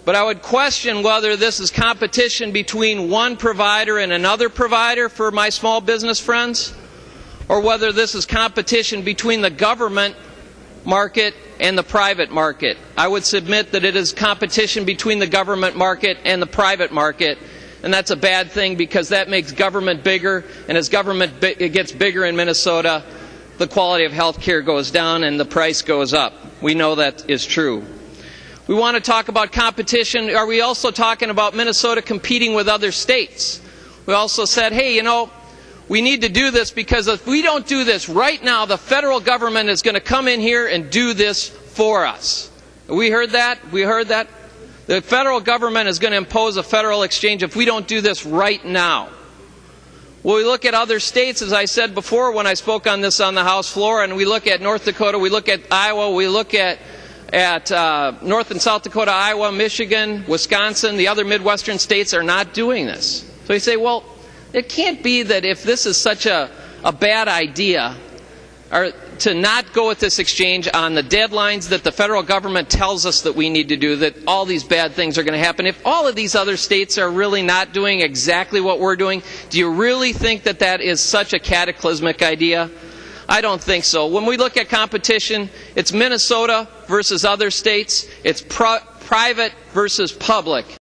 But I would question whether this is competition between one provider and another provider for my small business friends, or whether this is competition between the government market and the private market. I would submit that it is competition between the government market and the private market, and that's a bad thing because that makes government bigger, and as government gets bigger in Minnesota, the quality of health care goes down and the price goes up. We know that is true. We want to talk about competition. Are we also talking about Minnesota competing with other states? We also said, hey, you know, we need to do this because if we don't do this right now, the federal government is going to come in here and do this for us. We heard that? We heard that? The federal government is going to impose a federal exchange if we don't do this right now. Well, we look at other states, as I said before when I spoke on this on the House floor, and we look at North Dakota, we look at Iowa, we look at North and South Dakota, Iowa, Michigan, Wisconsin, the other Midwestern states are not doing this. So you say, well, it can't be that if this is such a bad idea or to not go with this exchange on the deadlines that the federal government tells us that we need to do, that all these bad things are going to happen. If all of these other states are really not doing exactly what we're doing, do you really think that that is such a cataclysmic idea? I don't think so. When we look at competition, it's Minnesota versus other states. It's private versus public.